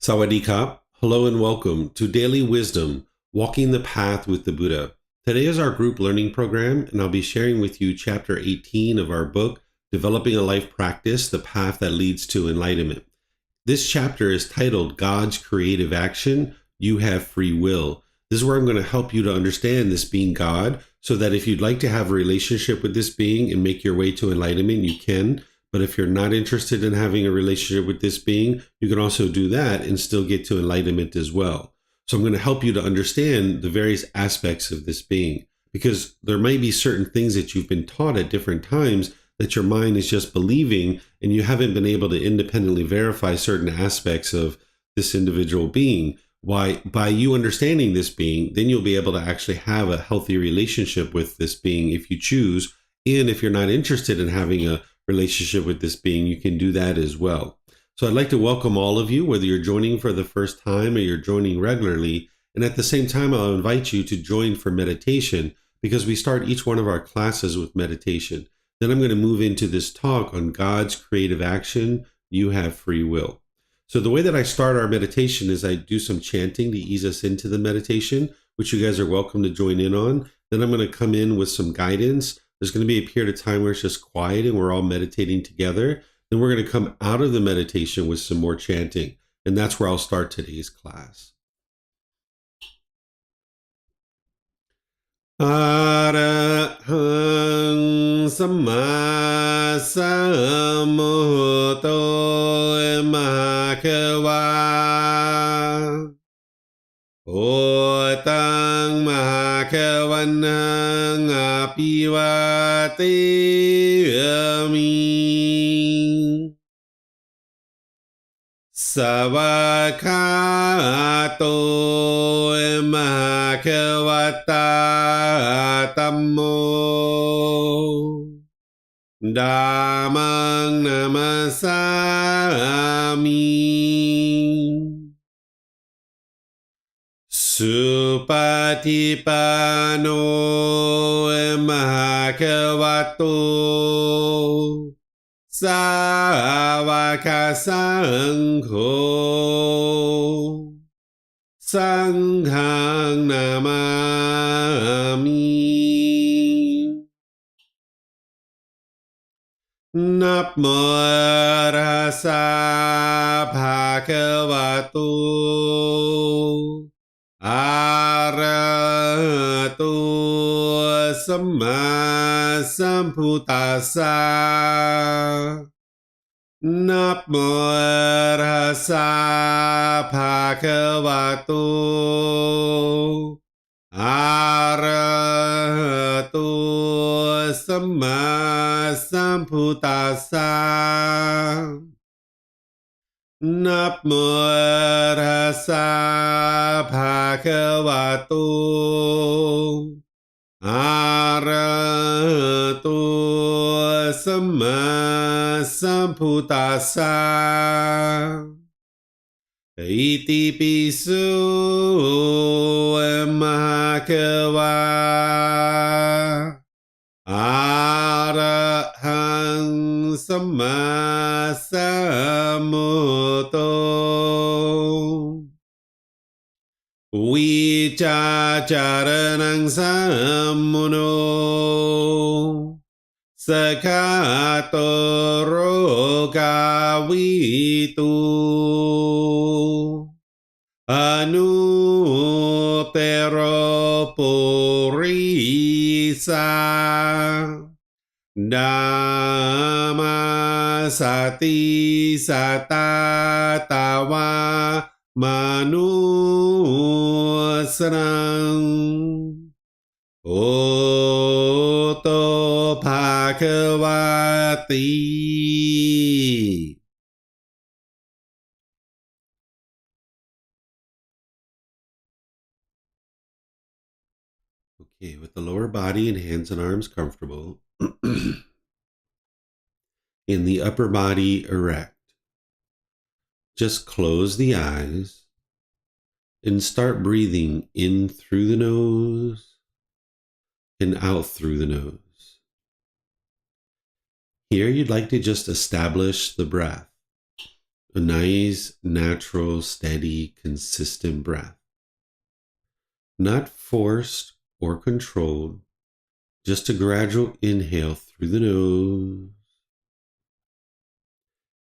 Sawadee hello and welcome to Daily Wisdom, Walking the Path with the Buddha. Today is our group learning program, and I'll be sharing with you Chapter 18 of our book, Developing a Life Practice, The Path That Leads to Enlightenment. This chapter is titled God's Creative Action, You Have Free Will. This is where I'm going to help you to understand this being God, so that if you'd like to have a relationship with this being and make your way to enlightenment, you can. But if you're not interested in having a relationship with this being, you can also do that and still get to enlightenment as well. So I'm going to help you to understand the various aspects of this being, because there may be certain things that you've been taught at different times that your mind is just believing, and you haven't been able to independently verify certain aspects of this individual being. Why, by you understanding this being, then you'll be able to actually have a healthy relationship with this being if you choose. And if you're not interested in having a relationship with this being, you can do that as well. So I'd like to welcome all of you, whether you're joining for the first time or you're joining regularly. And at the same time, I'll invite you to join for meditation, because we start each one of our classes with meditation. Then I'm going to move into this talk on God's creative action. You have free will. So the way that I start our meditation is I do some chanting to ease us into the meditation, which you guys are welcome to join in on. Then I'm going to come in with some guidance. There's going to be a period of time where it's just quiet and we're all meditating together. Then we're going to come out of the meditation with some more chanting. And that's where I'll start today's class. Arahang Samma Sambuddho Mahakawa Otang Mahakavanang Apivateyami Savakato Mahakavata Tammo Dhammang Namasami Supatipano Mahakavato Savaka Sangho Sanghang Namami Namo Rasa Bhagavato Arahato Samma Sambuddhassa Namo Rasa Bhagavato Arahato Samma Sambuddhassa Namo Rasa Bhagavato Arahato Samma Sambuddhassa Iti Pisu Mahakawa Arahang Samma Sambuddho Vicacaranang Sammuno Sakato Rogavitu Anupero Purisa Dhamma Sati Satatawa Manusrang Oto Bhagavati. Okay, with the lower body and hands and arms comfortable, in the upper body erect, just close the eyes and start breathing in through the nose and out through the nose. Here you'd like to just establish the breath. a nice, natural, steady, consistent breath. Not forced or controlled, just a gradual inhale through the nose,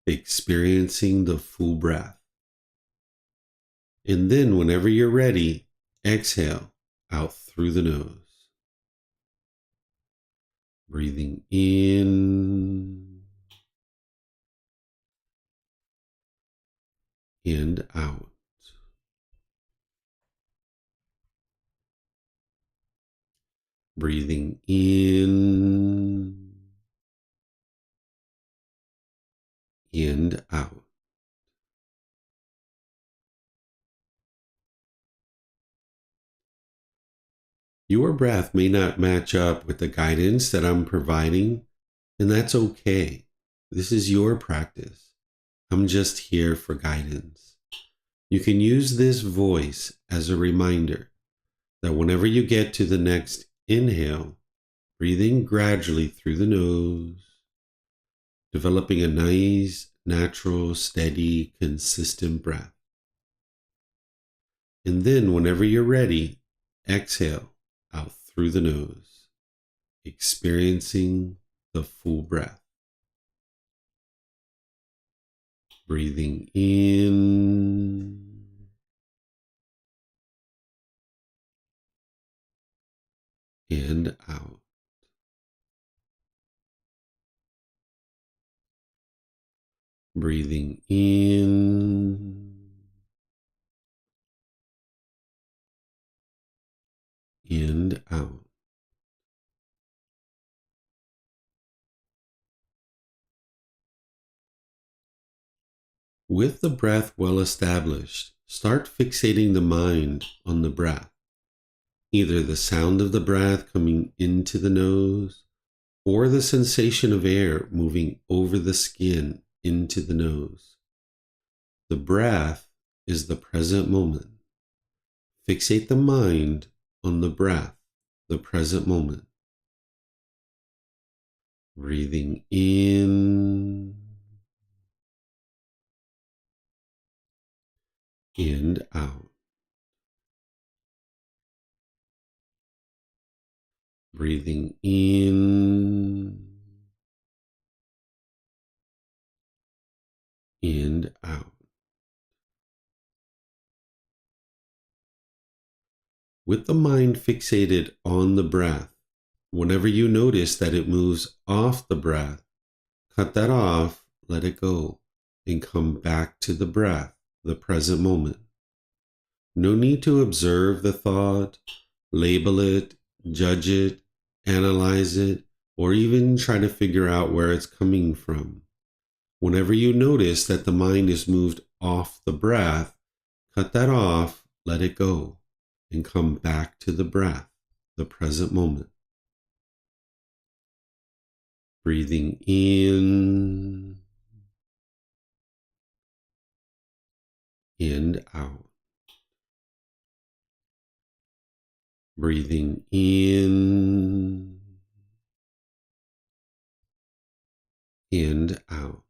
experiencing the full breath. And then, whenever you're ready, exhale out through the nose. Breathing in and out. Breathing in and out. Your breath may not match up with the guidance that I'm providing, and that's okay. This is your practice. I'm just here for guidance. You can use this voice as a reminder that whenever you get to the next inhale, breathe in gradually through the nose, developing a nice, natural, steady, consistent breath. And then whenever you're ready, exhale out through the nose, experiencing the full breath. Breathing in and out. Breathing in and out. With the breath well established, start fixating the mind on the breath, either the sound of the breath coming into the nose or the sensation of air moving over the skin into the nose. The breath is the present moment. Fixate the mind on the breath, the present moment. Breathing in and out. Breathing in and out. With the mind fixated on the breath, whenever you notice that it moves off the breath, cut that off, let it go, and come back to the breath, the present moment. No need to observe the thought, label it, judge it, analyze it, or even try to figure out where it's coming from. Whenever you notice that the mind is moved off the breath, cut that off, let it go, and come back to the breath, the present moment. Breathing in and out. Breathing in and out.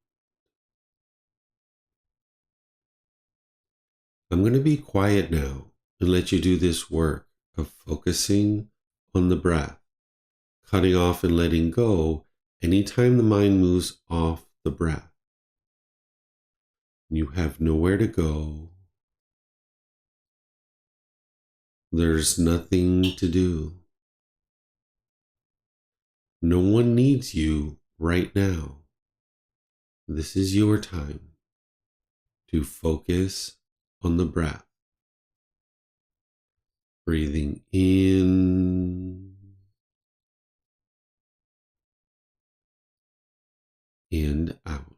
I'm going to be quiet now and let you do this work of focusing on the breath, cutting off and letting go anytime the mind moves off the breath. You have nowhere to go. There's nothing to do. No one needs you right now. This is your time to focus on the breath. Breathing in and out.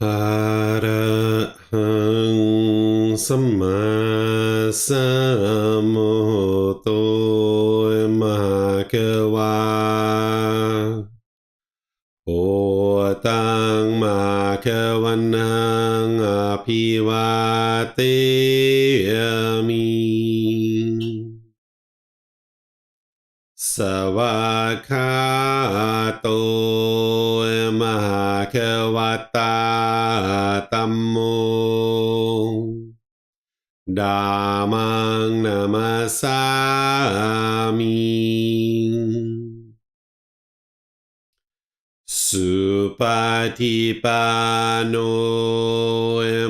อะระหังสัมมาสัมพุทโธมหะเกวาโอตังมะเกวันนังอภิวาเตมิสวากขาโตมหะเกวัตตาธัมโมธัมมังนามัสสามิสุปฏิปันโน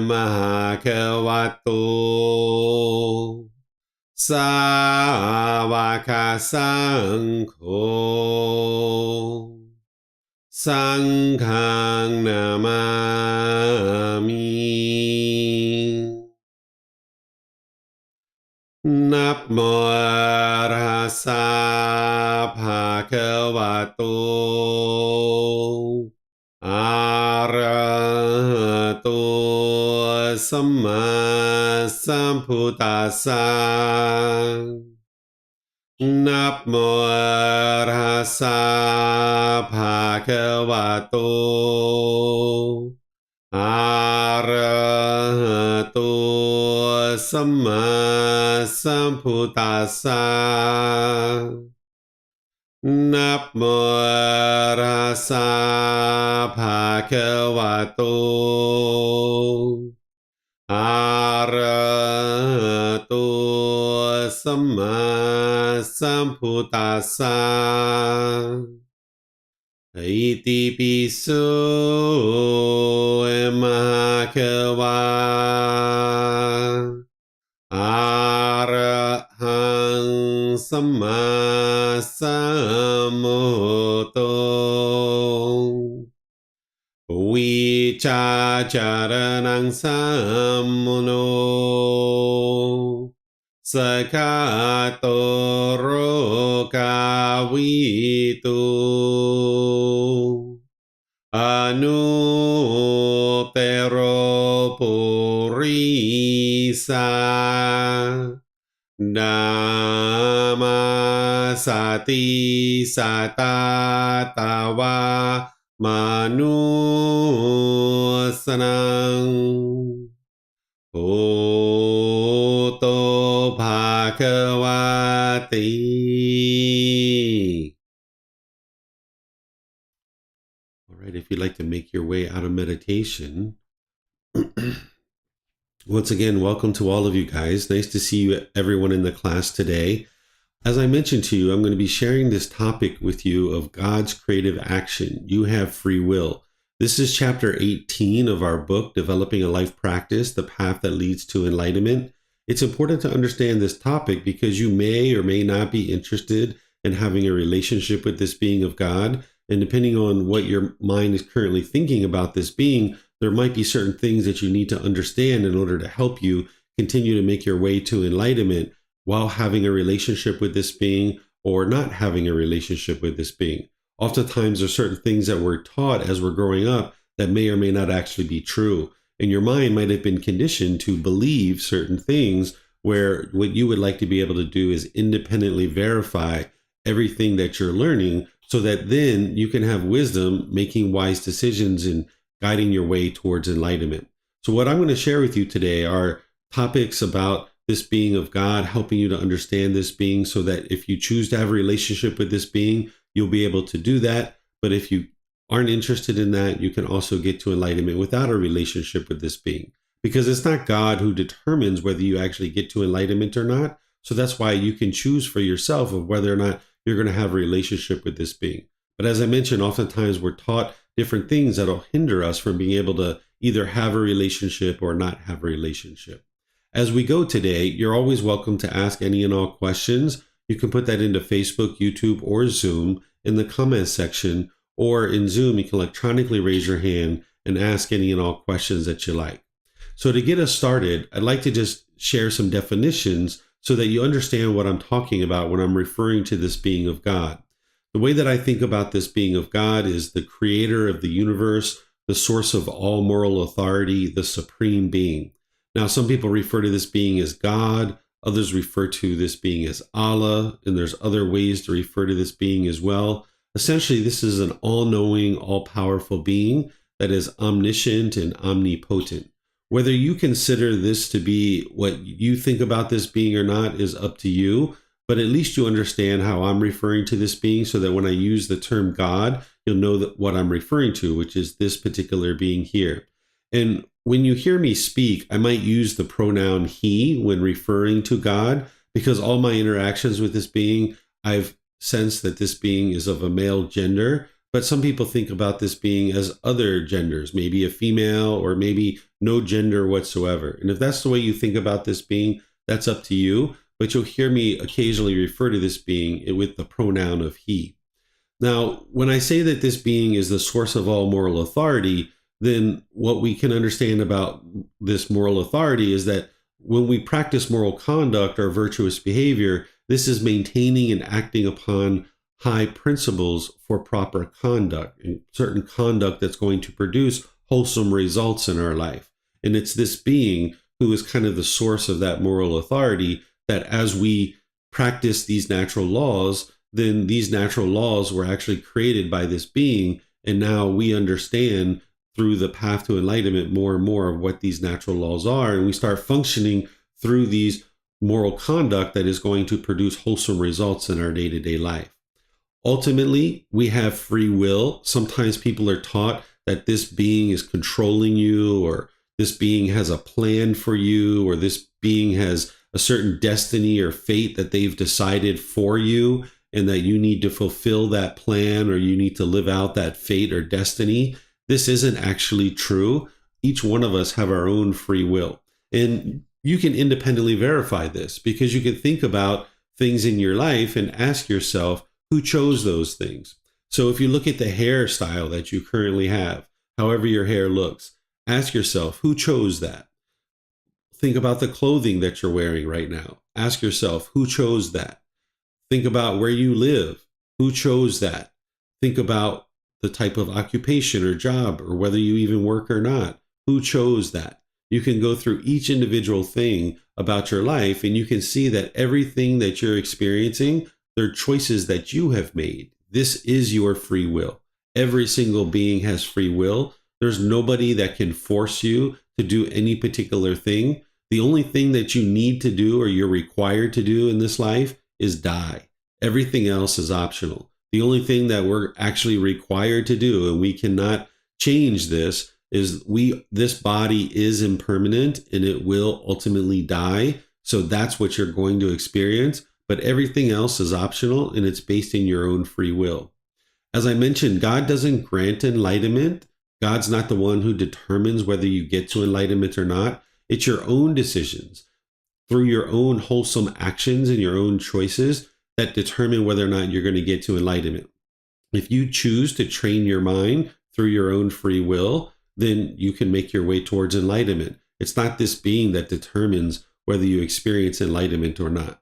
มหะเกวัตโตสาวกสังโฆสังฆังนามามินับโมตัสสะภะคะวะโตอะระหะโตสัมมาสัมพุทธัสสะนับโมตัสสะภะคะวะโตอะระหะโตสัมมาสัมพุทธัสสะนับโมตัสสะภะคะวะโตอะระหะโตสัมมาสัมพุทธัสสะอิติปิโสมะคะวะอะระหังสัมมาสัมพุทโธวิชาจารณังสัมมุโนสกาโตโรกาวิตุอนุเตโรปุริสานามาสติสัตตาตาวามนุสนังโอโตภาควาติ All right, if you'd like to make your way out of meditation, once again, welcome to all of you guys. Nice to see you, everyone in the class today. As I mentioned to you, I'm going to be sharing this topic with you of God's creative action. You have free will. This is chapter 18 of our book, Developing a Life Practice, The Path That Leads to Enlightenment. It's important to understand this topic because you may or may not be interested in having a relationship with this being of God. And depending on what your mind is currently thinking about this being, there might be certain things that you need to understand in order to help you continue to make your way to enlightenment while having a relationship with this being or not having a relationship with this being. Oftentimes, there are certain things that we're taught as we're growing up that may or may not actually be true. And your mind might have been conditioned to believe certain things where what you would like to be able to do is independently verify everything that you're learning so that then you can have wisdom, making wise decisions and guiding your way towards enlightenment. So what I'm going to share with you today are topics about this being of God, helping you to understand this being so that if you choose to have a relationship with this being, you'll be able to do that. But if you aren't interested in that, you can also get to enlightenment without a relationship with this being. Because it's not God who determines whether you actually get to enlightenment or not. So that's why you can choose for yourself of whether or not you're going to have a relationship with this being. But as I mentioned, oftentimes we're taught different things that'll hinder us from being able to either have a relationship or not have a relationship. As we go today, you're always welcome to ask any and all questions. You can put that into Facebook, YouTube, or Zoom in the comments section, or in Zoom, you can electronically raise your hand and ask any and all questions that you like. So to get us started, I'd like to just share some definitions so that you understand what I'm talking about when I'm referring to this being of God. The way that I think about this being of God is the creator of the universe, the source of all moral authority, the supreme being. Now, some people refer to this being as God, others refer to this being as Allah, and there's other ways to refer to this being as well. Essentially, this is an all-knowing, all-powerful being that is omniscient and omnipotent. Whether you consider this to be what you think about this being or not is up to you, but at least you understand how I'm referring to this being, so that when I use the term God, you'll know that what I'm referring to, which is this particular being here. And when you hear me speak, I might use the pronoun he when referring to God, because all my interactions with this being, I've sensed that this being is of a male gender, but some people think about this being as other genders, maybe a female or maybe no gender whatsoever. And if that's the way you think about this being, that's up to you, but you'll hear me occasionally refer to this being with the pronoun of he. Now, when I say that this being is the source of all moral authority, then what we can understand about this moral authority is that when we practice moral conduct or virtuous behavior, this is maintaining and acting upon high principles for proper conduct, and certain conduct that's going to produce wholesome results in our life. And it's this being who is kind of the source of that moral authority, that as we practice these natural laws, then these natural laws were actually created by this being. And now we understand through the path to enlightenment more and more of what these natural laws are. And we start functioning through these moral conduct that is going to produce wholesome results in our day-to-day life. Ultimately, we have free will. Sometimes people are taught that this being is controlling you, or this being has a plan for you, or this being has a certain destiny or fate that they've decided for you, and that you need to fulfill that plan, or you need to live out that fate or destiny. This isn't actually true. Each one of us have our own free will. And you can independently verify this, because you can think about things in your life and ask yourself, who chose those things? So if you look at the hairstyle that you currently have, however your hair looks, ask yourself, who chose that? Think about the clothing that you're wearing right now. Ask yourself, who chose that? Think about where you live. Who chose that? Think about the type of occupation or job, or whether you even work or not. Who chose that? You can go through each individual thing about your life, and you can see that everything that you're experiencing, they're choices that you have made. This is your free will. Every single being has free will. There's nobody that can force you to do any particular thing. The only thing that you need to do, or you're required to do in this life, is die. Everything else is optional. The only thing that we're actually required to do, and we cannot change this, is this body is impermanent and it will ultimately die. So that's what you're going to experience. But everything else is optional, and it's based in your own free will. As I mentioned, God doesn't grant enlightenment. God's not the one who determines whether you get to enlightenment or not. It's your own decisions through your own wholesome actions and your own choices that determine whether or not you're going to get to enlightenment. If you choose to train your mind through your own free will, then you can make your way towards enlightenment. It's not this being that determines whether you experience enlightenment or not.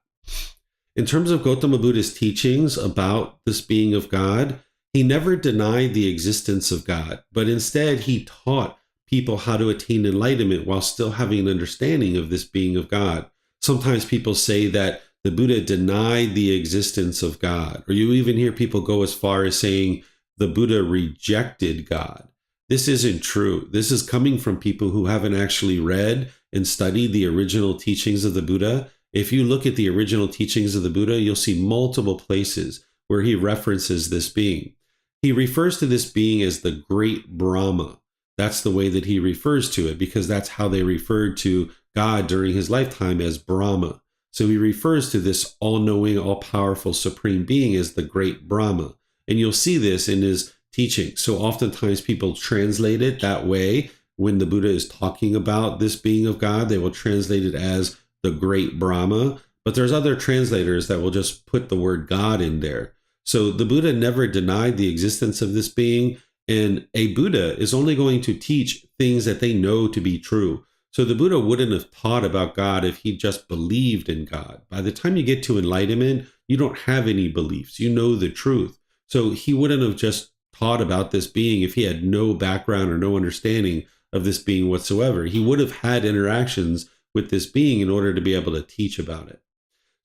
In terms of Gotama Buddha's teachings about this being of God, he never denied the existence of God, but instead he taught people how to attain enlightenment while still having an understanding of this being of God. Sometimes people say that the Buddha denied the existence of God, or you even hear people go as far as saying the Buddha rejected God. This isn't true. This is coming from people who haven't actually read and studied the original teachings of the Buddha. If you look at the original teachings of the Buddha, you'll see multiple places where he references this being. He refers to this being as the great Brahma. That's the way that he refers to it, because that's how they referred to God during his lifetime, as Brahma. So he refers to this all-knowing, all-powerful supreme being as the great Brahma. And you'll see this in his teaching. So oftentimes people translate it that way. When the Buddha is talking about this being of God, they will translate it as the great Brahma. But there's other translators that will just put the word God in there. So the Buddha never denied the existence of this being. And a Buddha is only going to teach things that they know to be true. So the Buddha wouldn't have taught about God if he just believed in God. By the time you get to enlightenment, you don't have any beliefs. You know the truth. So he wouldn't have just taught about this being if he had no background or no understanding of this being whatsoever. He would have had interactions with this being in order to be able to teach about it.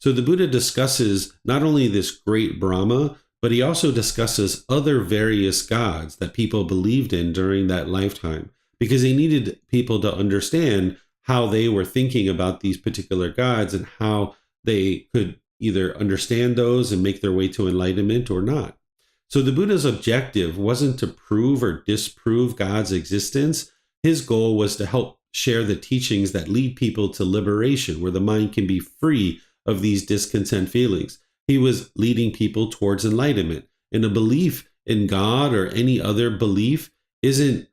So the Buddha discusses not only this great Brahma, but he also discusses other various gods that people believed in during that lifetime, because he needed people to understand how they were thinking about these particular gods and how they could either understand those and make their way to enlightenment or not. So the Buddha's objective wasn't to prove or disprove God's existence. His goal was to help share the teachings that lead people to liberation, where the mind can be free of these discontent feelings. He was leading people towards enlightenment. And a belief in God or any other belief isn't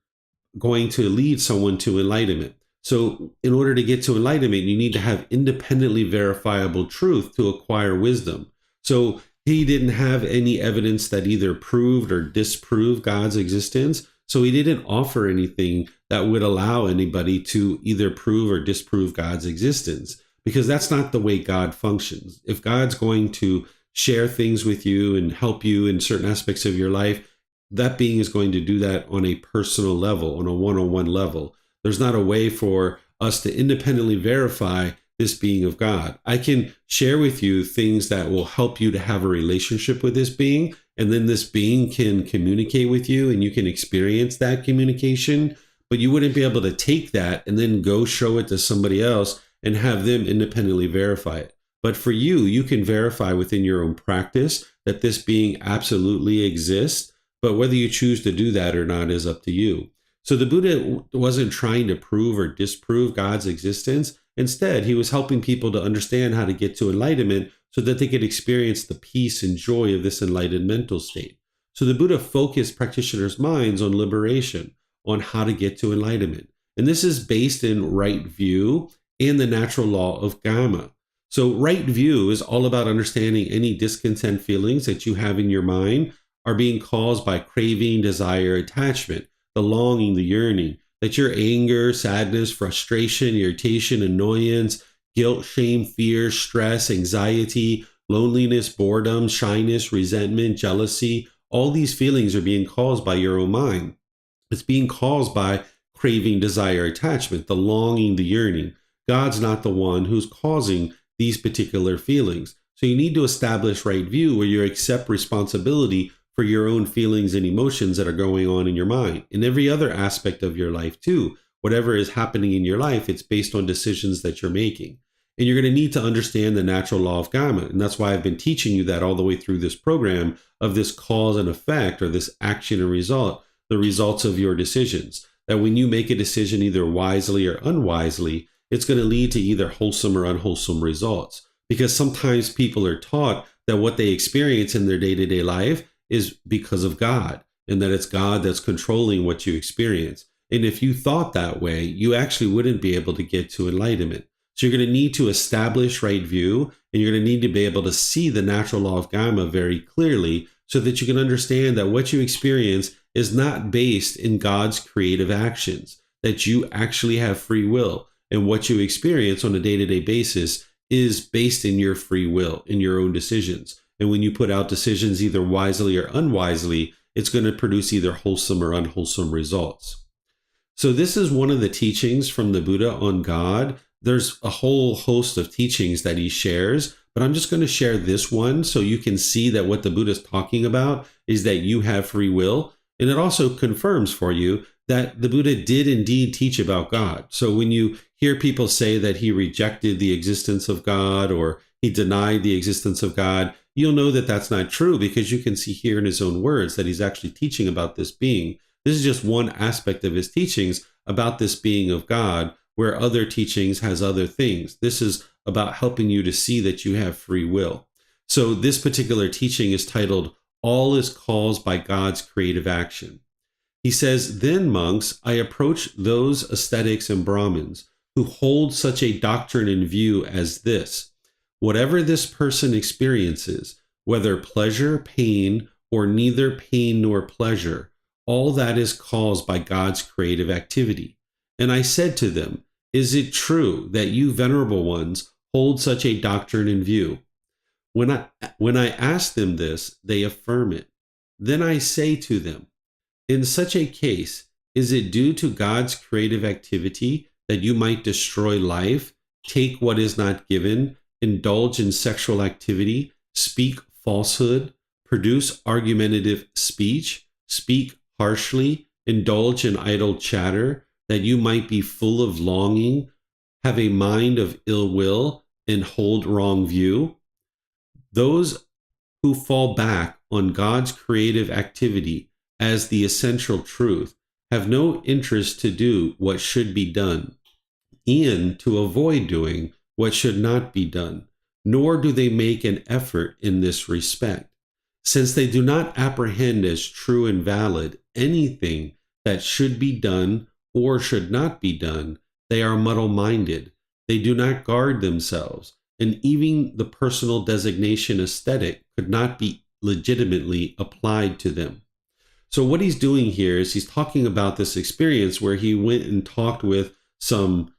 going to lead someone to enlightenment. So in order to get to enlightenment, you need to have independently verifiable truth to acquire wisdom. So he didn't have any evidence that either proved or disproved God's existence. So he didn't offer anything that would allow anybody to either prove or disprove God's existence, because that's not the way God functions. If God's going to share things with you and help you in certain aspects of your life, that being is going to do that on a personal level, on a one-on-one level. There's not a way for us to independently verify this being of God. I can share with you things that will help you to have a relationship with this being, and then this being can communicate with you and you can experience that communication, but you wouldn't be able to take that and then go show it to somebody else and have them independently verify it. But for you, you can verify within your own practice that this being absolutely exists, but whether you choose to do that or not is up to you. So the Buddha wasn't trying to prove or disprove God's existence. Instead, he was helping people to understand how to get to enlightenment so that they could experience the peace and joy of this enlightened mental state. So the Buddha focused practitioners' minds on liberation, on how to get to enlightenment. And this is based in right view and the natural law of Gotama. So right view is all about understanding any discontent feelings that you have in your mind are being caused by craving, desire, attachment, the longing, the yearning, that your anger, sadness, frustration, irritation, annoyance, guilt, shame, fear, stress, anxiety, loneliness, boredom, shyness, resentment, jealousy, all these feelings are being caused by your own mind. It's being caused by craving, desire, attachment, the longing, the yearning. God's not the one who's causing these particular feelings. So you need to establish right view where you accept responsibility for your own feelings and emotions that are going on in your mind. In every other aspect of your life too, whatever is happening in your life, it's based on decisions that you're making. And you're going to need to understand the natural law of karma. And that's why I've been teaching you that all the way through this program of this cause and effect, or this action and result, the results of your decisions. That when you make a decision either wisely or unwisely, it's going to lead to either wholesome or unwholesome results. Because sometimes people are taught that what they experience in their day-to-day life is because of God, and that it's God that's controlling what you experience. And if you thought that way, you actually wouldn't be able to get to enlightenment. So you're going to need to establish right view, and you're going to need to be able to see the natural law of karma very clearly so that you can understand that what you experience is not based in God's creative actions, that you actually have free will. And what you experience on a day-to-day basis is based in your free will, in your own decisions. And when you put out decisions either wisely or unwisely, it's going to produce either wholesome or unwholesome results. So this is one of the teachings from the Buddha on God. There's a whole host of teachings that he shares, but I'm just going to share this one so you can see that what the Buddha is talking about is that you have free will. And it also confirms for you that the Buddha did indeed teach about God. So when you hear people say that he rejected the existence of God or he denied the existence of God, you'll know that that's not true, because you can see here in his own words that he's actually teaching about this being. This is just one aspect of his teachings about this being of God, where other teachings has other things. This is about helping you to see that you have free will. So this particular teaching is titled, All is Caused by God's Creative Action. He says, then monks, I approach those ascetics and Brahmins who hold such a doctrine in view as this. Whatever this person experiences, whether pleasure, pain, or neither pain nor pleasure, all that is caused by God's creative activity. And I said to them, is it true that you venerable ones hold such a doctrine in view? When I ask them this, they affirm it. Then I say to them, in such a case, is it due to God's creative activity that you might destroy life, take what is not given, indulge in sexual activity, speak falsehood, produce argumentative speech, speak harshly, indulge in idle chatter, that you might be full of longing, have a mind of ill will, and hold wrong view? Those who fall back on God's creative activity as the essential truth have no interest to do what should be done, and to avoid doing what should not be done, nor do they make an effort in this respect. Since they do not apprehend as true and valid anything that should be done or should not be done, they are muddle-minded. They do not guard themselves, and even the personal designation aesthetic could not be legitimately applied to them. So what he's doing here is he's talking about this experience where he went and talked with some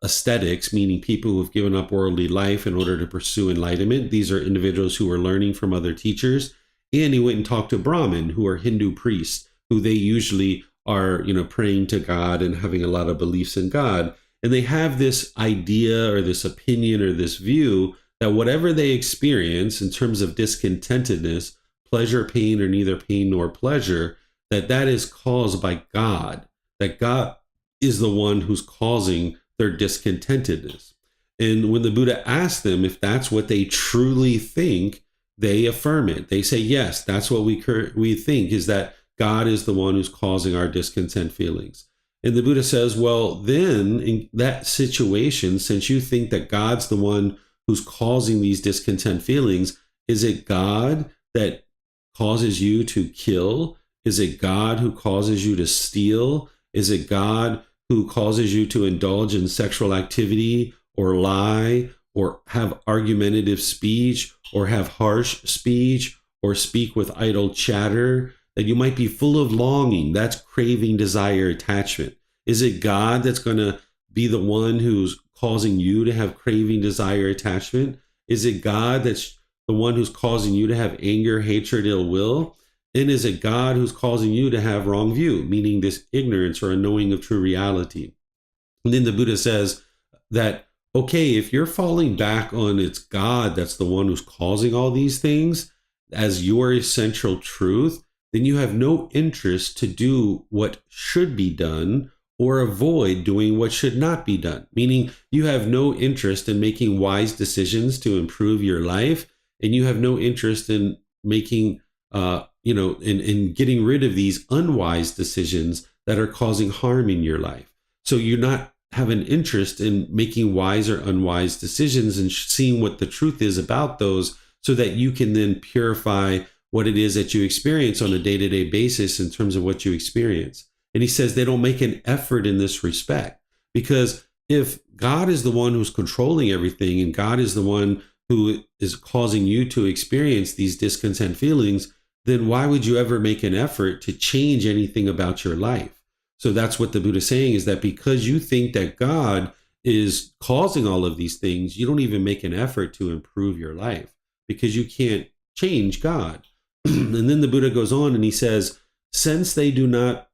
ascetics, meaning people who have given up worldly life in order to pursue enlightenment. These are individuals who are learning from other teachers. And he went and talked to Brahmin, who are Hindu priests, who they usually are, praying to God and having a lot of beliefs in God. And they have this idea or this opinion or this view that whatever they experience in terms of discontentedness, pleasure, pain, or neither pain nor pleasure, that is caused by God, that God is the one who's causing their discontentedness. And when the Buddha asked them if that's what they truly think, they affirm it. They say, yes, that's what we think, is that God is the one who's causing our discontent feelings. And the Buddha says, well, then in that situation, since you think that God's the one who's causing these discontent feelings, is it God that causes you to kill? Is it God who causes you to steal? Is it God who causes you to indulge in sexual activity or lie or have argumentative speech or have harsh speech or speak with idle chatter, that you might be full of longing? That's craving, desire, attachment. Is it God that's going to be the one who's causing you to have craving, desire, attachment? Is it God that's the one who's causing you to have anger, hatred, ill will? And is it God who's causing you to have wrong view, meaning this ignorance or a knowing of true reality? And then the Buddha says that, okay, if you're falling back on it's God that's the one who's causing all these things as your essential truth, then you have no interest to do what should be done or avoid doing what should not be done, meaning you have no interest in making wise decisions to improve your life, and you have no interest in making in getting rid of these unwise decisions that are causing harm in your life. So you're not have an interest in making wise or unwise decisions and seeing what the truth is about those, so that you can then purify what it is that you experience on a day-to-day basis in terms of what you experience. And he says they don't make an effort in this respect, because if God is the one who's controlling everything and God is the one who is causing you to experience these discontent feelings, then why would you ever make an effort to change anything about your life? So that's what the Buddha is saying, is that because you think that God is causing all of these things, you don't even make an effort to improve your life, because you can't change God. And then the Buddha goes on and he says, since they do not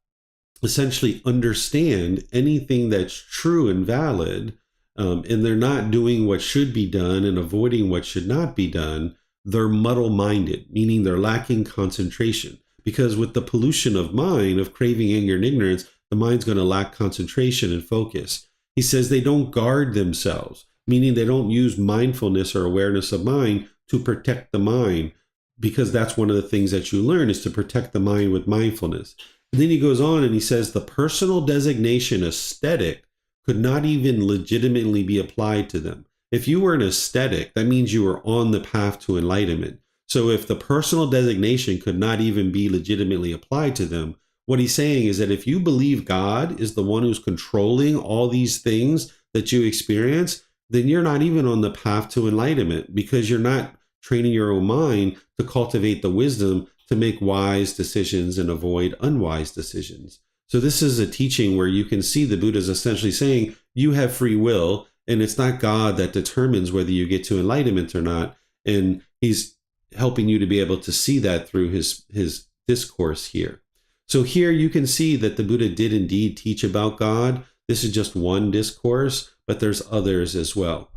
essentially understand anything that's true and valid, and they're not doing what should be done and avoiding what should not be done, they're muddle-minded, meaning they're lacking concentration. Because with the pollution of mind, of craving, anger, and ignorance, the mind's going to lack concentration and focus. He says they don't guard themselves, meaning they don't use mindfulness or awareness of mind to protect the mind, because that's one of the things that you learn, is to protect the mind with mindfulness. And then he goes on and he says the personal designation aesthetic could not even legitimately be applied to them. If you were an ascetic, that means you were on the path to enlightenment. So if the personal designation could not even be legitimately applied to them, what he's saying is that if you believe God is the one who's controlling all these things that you experience, then you're not even on the path to enlightenment, because you're not training your own mind to cultivate the wisdom to make wise decisions and avoid unwise decisions. So this is a teaching where you can see the Buddha is essentially saying you have free will, and it's not God that determines whether you get to enlightenment or not. And he's helping you to be able to see that through his discourse here. So here you can see that the Buddha did indeed teach about God. This is just one discourse, but there's others as well.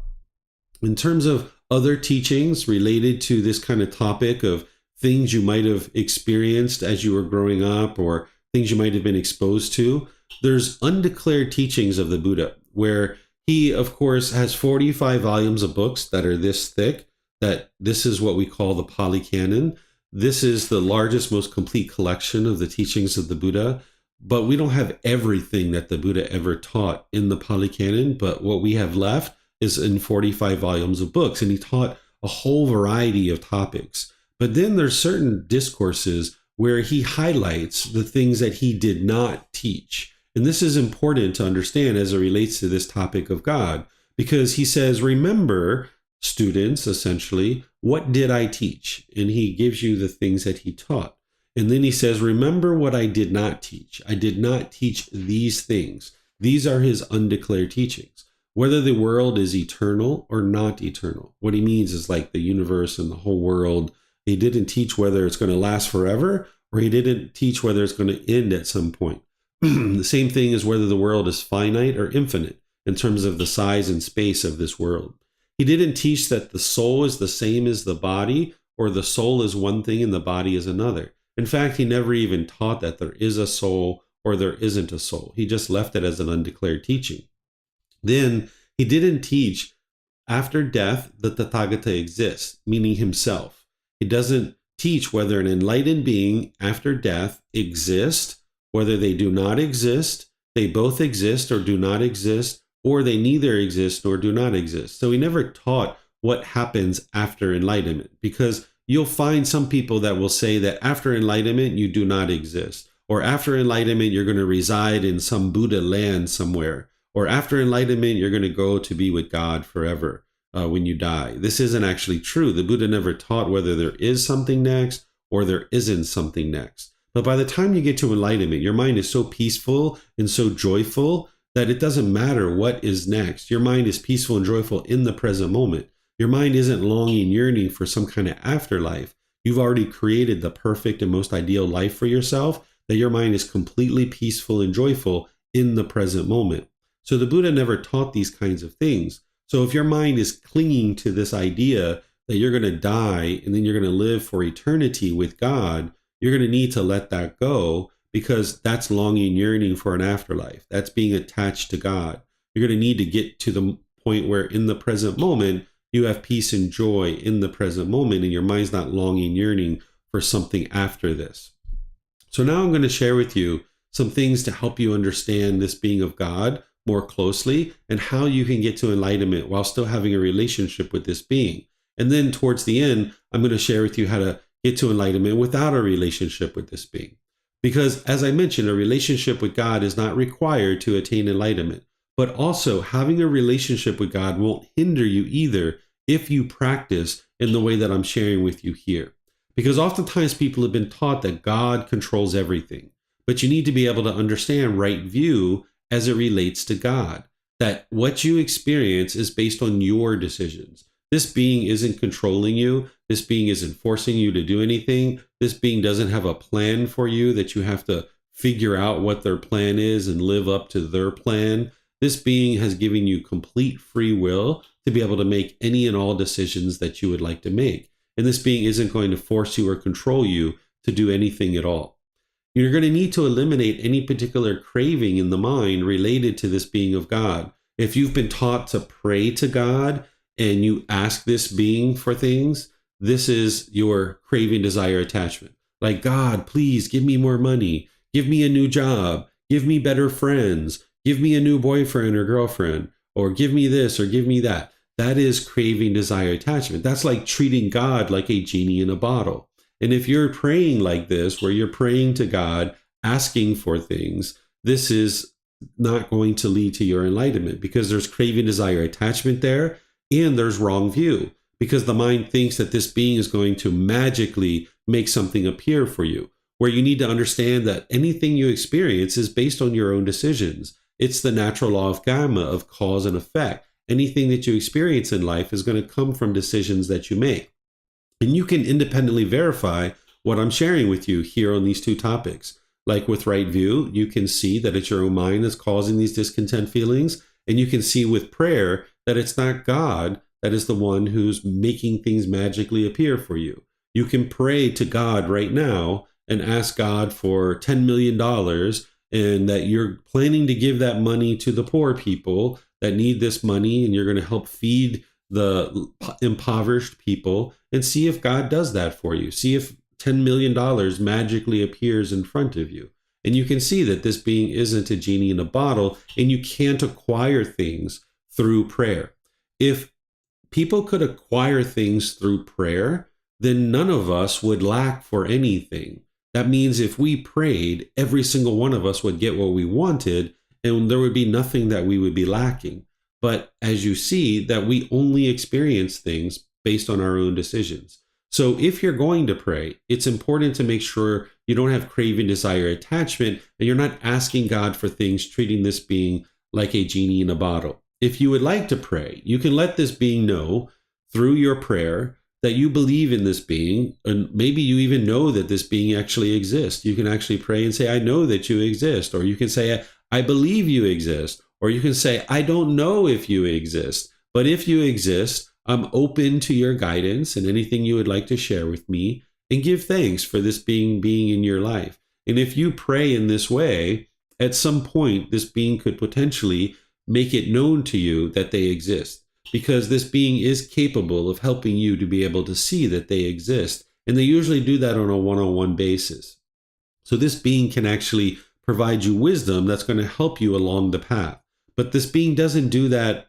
In terms of other teachings related to this kind of topic of things you might have experienced as you were growing up or things you might have been exposed to, there's undeclared teachings of the Buddha, where he, of course, has 45 volumes of books that are this thick, that this is what we call the Pali Canon. This is the largest, most complete collection of the teachings of the Buddha. But we don't have everything that the Buddha ever taught in the Pali Canon, but what we have left is in 45 volumes of books, and he taught a whole variety of topics. But then there's certain discourses where he highlights the things that he did not teach. And this is important to understand as it relates to this topic of God, because he says, remember, students, essentially, what did I teach? And he gives you the things that he taught. And then he says, remember what I did not teach. I did not teach these things. These are his undeclared teachings. Whether the world is eternal or not eternal. What he means is like the universe and the whole world. He didn't teach whether it's going to last forever, or he didn't teach whether it's going to end at some point. The same thing is whether the world is finite or infinite in terms of the size and space of this world. He didn't teach that the soul is the same as the body, or the soul is one thing and the body is another. In fact, he never even taught that there is a soul or there isn't a soul. He just left it as an undeclared teaching. Then he didn't teach after death the Tathagata exists, meaning himself. He doesn't teach whether an enlightened being after death exists, whether they do not exist, they both exist or do not exist, or they neither exist nor do not exist. So he never taught what happens after enlightenment, because you'll find some people that will say that after enlightenment, you do not exist, or after enlightenment, you're going to reside in some Buddha land somewhere. Or after enlightenment, you're going to go to be with God forever when you die. This isn't actually true. The Buddha never taught whether there is something next or there isn't something next. But by the time you get to enlightenment, your mind is so peaceful and so joyful that it doesn't matter what is next. Your mind is peaceful and joyful in the present moment. Your mind isn't longing, yearning for some kind of afterlife. You've already created the perfect and most ideal life for yourself, that your mind is completely peaceful and joyful in the present moment. So the Buddha never taught these kinds of things. So if your mind is clinging to this idea that you're going to die and then you're going to live for eternity with God, you're going to need to let that go, because that's longing, yearning for an afterlife. That's being attached to God. You're going to need to get to the point where in the present moment, you have peace and joy in the present moment, and your mind's not longing, yearning for something after this. So now I'm going to share with you some things to help you understand this being of God more closely and how you can get to enlightenment while still having a relationship with this being. And then towards the end, I'm going to share with you how to get to enlightenment without a relationship with this being. Because as I mentioned, a relationship with God is not required to attain enlightenment, but also having a relationship with God won't hinder you either if you practice in the way that I'm sharing with you here. Because oftentimes people have been taught that God controls everything, but you need to be able to understand right view as it relates to God, that what you experience is based on your decisions. This being isn't controlling you. This being isn't forcing you to do anything. This being doesn't have a plan for you that you have to figure out what their plan is and live up to their plan. This being has given you complete free will to be able to make any and all decisions that you would like to make. And this being isn't going to force you or control you to do anything at all. You're going to need to eliminate any particular craving in the mind related to this being of God. If you've been taught to pray to God and you ask this being for things, this is your craving, desire, attachment. Like, God, please give me more money. Give me a new job. Give me better friends. Give me a new boyfriend or girlfriend. Or give me this or give me that. That is craving, desire, attachment. That's like treating God like a genie in a bottle. And if you're praying like this, where you're praying to God, asking for things, this is not going to lead to your enlightenment, because there's craving, desire, attachment there, and there's wrong view, because the mind thinks that this being is going to magically make something appear for you, where you need to understand that anything you experience is based on your own decisions. It's the natural law of karma, of cause and effect. Anything that you experience in life is going to come from decisions that you make. And you can independently verify what I'm sharing with you here on these two topics. Like with right view, you can see that it's your own mind that's causing these discontent feelings. And you can see with prayer that it's not God that is the one who's making things magically appear for you. You can pray to God right now and ask God for $10 million and that you're planning to give that money to the poor people that need this money, and you're going to help feed the impoverished people, and see if God does that for you. See if $10 million magically appears in front of you. And you can see that this being isn't a genie in a bottle, and you can't acquire things through prayer. If people could acquire things through prayer, then none of us would lack for anything. That means if we prayed, every single one of us would get what we wanted, and there would be nothing that we would be lacking. But as you see, that we only experience things based on our own decisions. So if you're going to pray, it's important to make sure you don't have craving, desire, attachment, and you're not asking God for things, treating this being like a genie in a bottle. If you would like to pray, you can let this being know through your prayer that you believe in this being, and maybe you even know that this being actually exists. You can actually pray and say, I know that you exist. Or you can say, I believe you exist. Or you can say, I don't know if you exist, but if you exist, I'm open to your guidance and anything you would like to share with me, and give thanks for this being in your life. And if you pray in this way, at some point, this being could potentially make it known to you that they exist, because this being is capable of helping you to be able to see that they exist. And they usually do that on a one-on-one basis. So this being can actually provide you wisdom that's going to help you along the path. But this being doesn't do that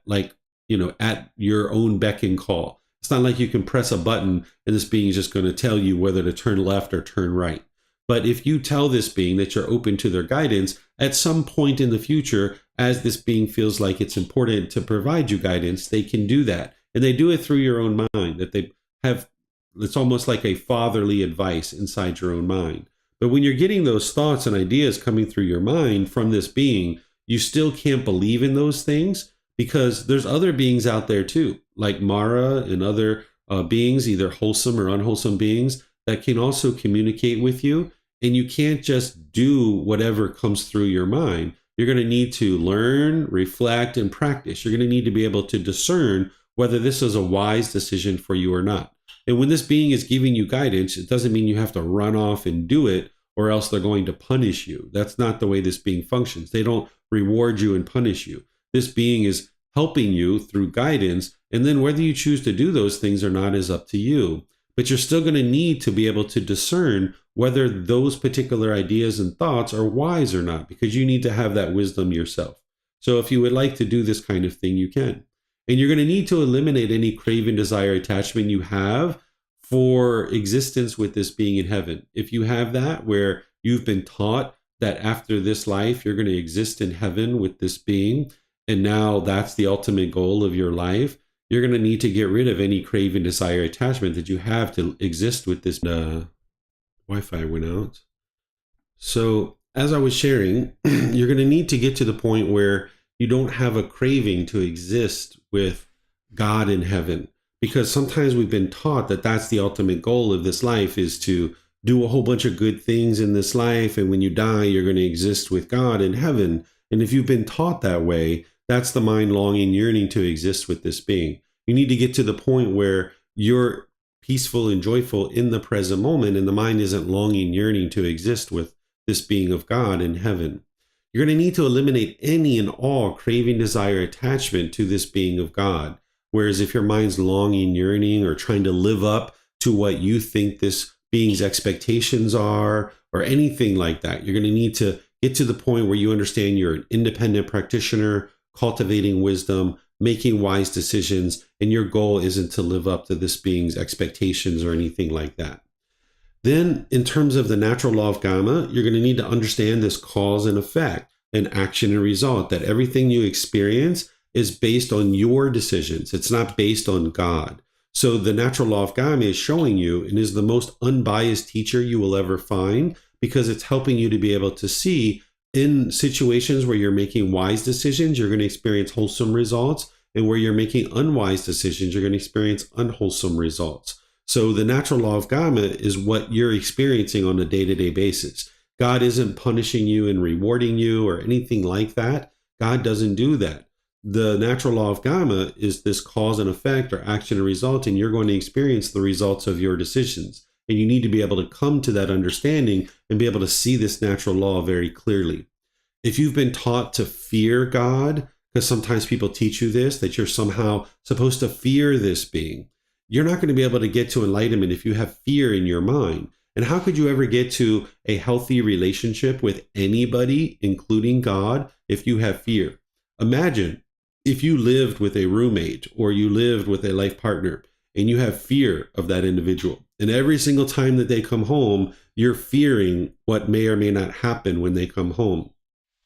at your own beck and call. It's not like you can press a button and this being is just going to tell you whether to turn left or turn right. But if you tell this being that you're open to their guidance, at some point in the future, as this being feels like it's important to provide you guidance, they can do that. And they do it through your own mind, that they have, it's almost like a fatherly advice inside your own mind. But when you're getting those thoughts and ideas coming through your mind from this being, you still can't believe in those things, because there's other beings out there too, like Mara and other beings, either wholesome or unwholesome beings, that can also communicate with you. And you can't just do whatever comes through your mind. You're going to need to learn, reflect, and practice. You're going to need to be able to discern whether this is a wise decision for you or not. And when this being is giving you guidance, it doesn't mean you have to run off and do it, or else they're going to punish you. That's not the way this being functions. They don't reward you and punish you. This being is helping you through guidance, and then whether you choose to do those things or not is up to you. But you're still going to need to be able to discern whether those particular ideas and thoughts are wise or not, because you need to have that wisdom yourself. So if you would like to do this kind of thing, you can. And you're going to need to eliminate any craving, desire, attachment you have for existence with this being in heaven. If you have that, where you've been taught that after this life, you're going to exist in heaven with this being, and now that's the ultimate goal of your life, you're going to need to get rid of any craving, desire, attachment that you have to exist with this. Wi-Fi went out. So as I was sharing, you're going to need to get to the point where you don't have a craving to exist with God in heaven, because sometimes we've been taught that that's the ultimate goal of this life, is to do a whole bunch of good things in this life, and when you die, you're going to exist with God in heaven. And if you've been taught that way, that's the mind longing, yearning to exist with this being. You need to get to the point where you're peaceful and joyful in the present moment, and the mind isn't longing, yearning to exist with this being of God in heaven. You're going to need to eliminate any and all craving, desire, attachment to this being of God. Whereas if your mind's longing, yearning, or trying to live up to what you think this being's expectations are, or anything like that, you're going to need to get to the point where you understand you're an independent practitioner, cultivating wisdom, making wise decisions, and your goal isn't to live up to this being's expectations or anything like that. Then, in terms of the natural law of Gama, you're going to need to understand this cause and effect, and action and result, that everything you experience is based on your decisions. It's not based on God. So the natural law of Gama is showing you, and is the most unbiased teacher you will ever find, because it's helping you to be able to see in situations where you're making wise decisions, you're going to experience wholesome results. And where you're making unwise decisions, you're going to experience unwholesome results. So the natural law of Karma is what you're experiencing on a day-to-day basis. God isn't punishing you and rewarding you or anything like that. God doesn't do that. The natural law of Karma is this cause and effect or action and result, and you're going to experience the results of your decisions. And you need to be able to come to that understanding and be able to see this natural law very clearly. If you've been taught to fear God, because sometimes people teach you this, that you're somehow supposed to fear this being, you're not going to be able to get to enlightenment if you have fear in your mind. And how could you ever get to a healthy relationship with anybody, including God, if you have fear? Imagine if you lived with a roommate or you lived with a life partner and you have fear of that individual. And every single time that they come home, you're fearing what may or may not happen when they come home.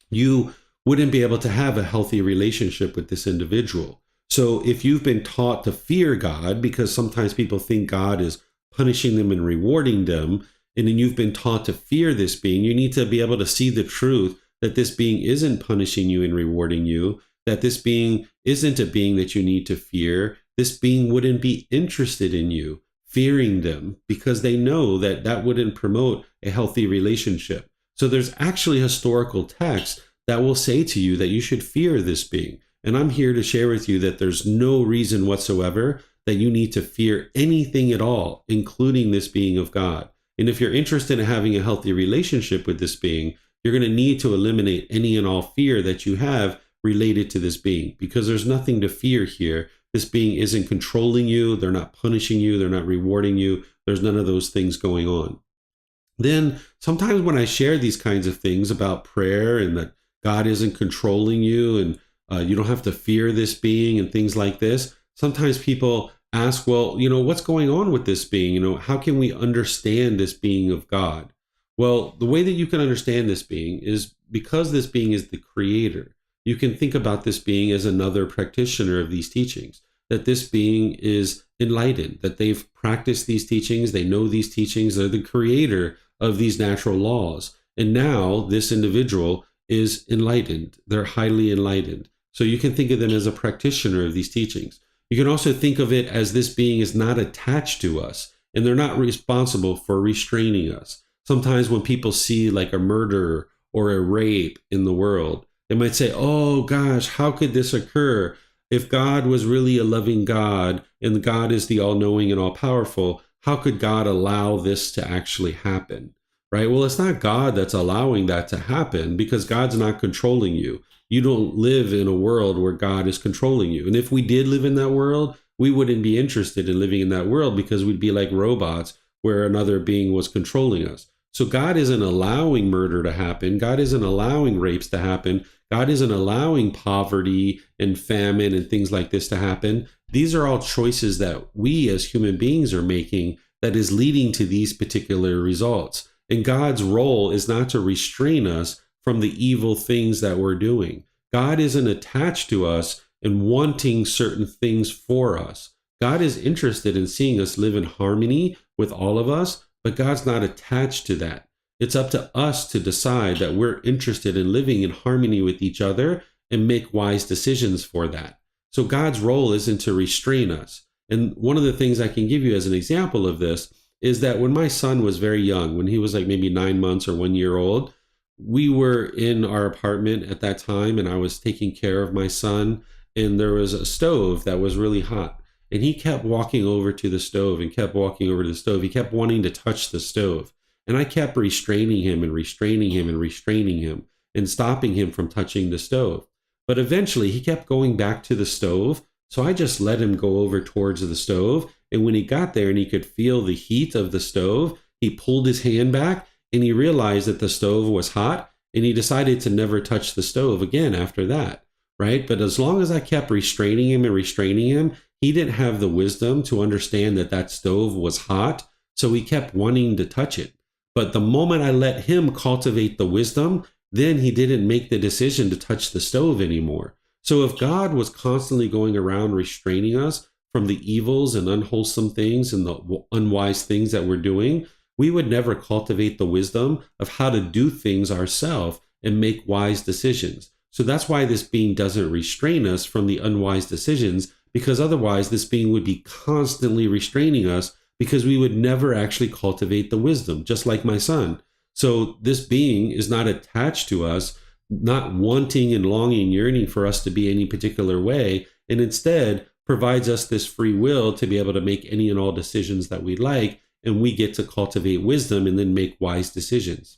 You wouldn't be able to have a healthy relationship with this individual. So if you've been taught to fear God, because sometimes people think God is punishing them and rewarding them, and then you've been taught to fear this being, you need to be able to see the truth that this being isn't punishing you and rewarding you, that this being isn't a being that you need to fear. This being wouldn't be interested in you fearing them because they know that that wouldn't promote a healthy relationship. So there's actually historical texts that will say to you that you should fear this being. And I'm here to share with you that there's no reason whatsoever that you need to fear anything at all, including this being of God. And if you're interested in having a healthy relationship with this being, you're going to need to eliminate any and all fear that you have related to this being, because there's nothing to fear here. This being isn't controlling you. They're not punishing you. They're not rewarding you. There's none of those things going on. Then sometimes when I share these kinds of things about prayer and that God isn't controlling you and you don't have to fear this being and things like this, sometimes people ask, well, what's going on with this being? How can we understand this being of God? Well, the way that you can understand this being is because this being is the creator. You can think about this being as another practitioner of these teachings, that this being is enlightened, that they've practiced these teachings, they know these teachings, they're the creator of these natural laws. And now this individual is enlightened. They're highly enlightened. So you can think of them as a practitioner of these teachings. You can also think of it as this being is not attached to us and they're not responsible for restraining us. Sometimes when people see like a murder or a rape in the world, they might say, oh gosh, how could this occur? If God was really a loving God and God is the all-knowing and all-powerful, how could God allow this to actually happen? Right? Well, it's not God that's allowing that to happen because God's not controlling you. You don't live in a world where God is controlling you. And if we did live in that world, we wouldn't be interested in living in that world because we'd be like robots where another being was controlling us. So God isn't allowing murder to happen. God isn't allowing rapes to happen. God isn't allowing poverty and famine and things like this to happen. These are all choices that we as human beings are making that is leading to these particular results. And God's role is not to restrain us from the evil things that we're doing. God isn't attached to us and wanting certain things for us. God is interested in seeing us live in harmony with all of us, but God's not attached to that. It's up to us to decide that we're interested in living in harmony with each other and make wise decisions for that. So God's role isn't to restrain us. And one of the things I can give you as an example of this is that when my son was very young, when he was like maybe 9 months or 1 year old, we were in our apartment at that time and I was taking care of my son, and there was a stove that was really hot. And he kept walking over to the stove and kept walking over to the stove. He kept wanting to touch the stove. And I kept restraining him and restraining him and restraining him and stopping him from touching the stove. But eventually he kept going back to the stove. So I just let him go over towards the stove. And when he got there and he could feel the heat of the stove, he pulled his hand back and he realized that the stove was hot, and he decided to never touch the stove again after that, right? But as long as I kept restraining him and restraining him, he didn't have the wisdom to understand that that stove was hot, so he kept wanting to touch it. But the moment I let him cultivate the wisdom, then he didn't make the decision to touch the stove anymore. So if God was constantly going around restraining us from the evils and unwholesome things and the unwise things that we're doing, we would never cultivate the wisdom of how to do things ourselves and make wise decisions. So that's why this being doesn't restrain us from the unwise decisions, because otherwise this being would be constantly restraining us because we would never actually cultivate the wisdom, just like my son. So this being is not attached to us, not wanting and longing, yearning for us to be any particular way, and instead provides us this free will to be able to make any and all decisions that we like, and we get to cultivate wisdom and then make wise decisions.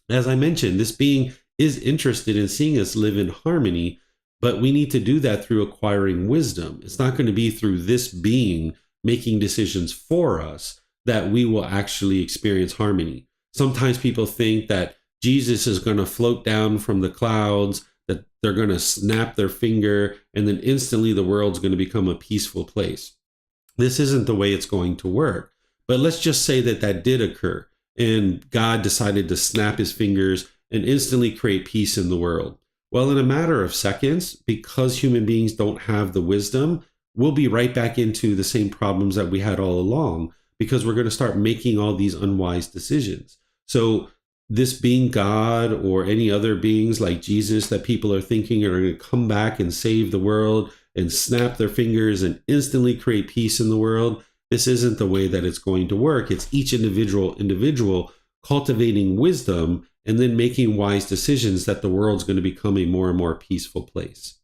As I mentioned, this being is interested in seeing us live in harmony, but we need to do that through acquiring wisdom. It's not going to be through this being making decisions for us that we will actually experience harmony. Sometimes people think that Jesus is going to float down from the clouds, that they're going to snap their finger, and then instantly the world's going to become a peaceful place. This isn't the way it's going to work. But let's just say that that did occur, and God decided to snap his fingers and instantly create peace in the world. Well, in a matter of seconds, because human beings don't have the wisdom, we'll be right back into the same problems that we had all along, because we're going to start making all these unwise decisions. So this being God or any other beings like Jesus that people are thinking are going to come back and save the world and snap their fingers and instantly create peace in the world, this isn't the way that it's going to work. It's each individual cultivating wisdom and then making wise decisions that the world's going to become a more and more peaceful place.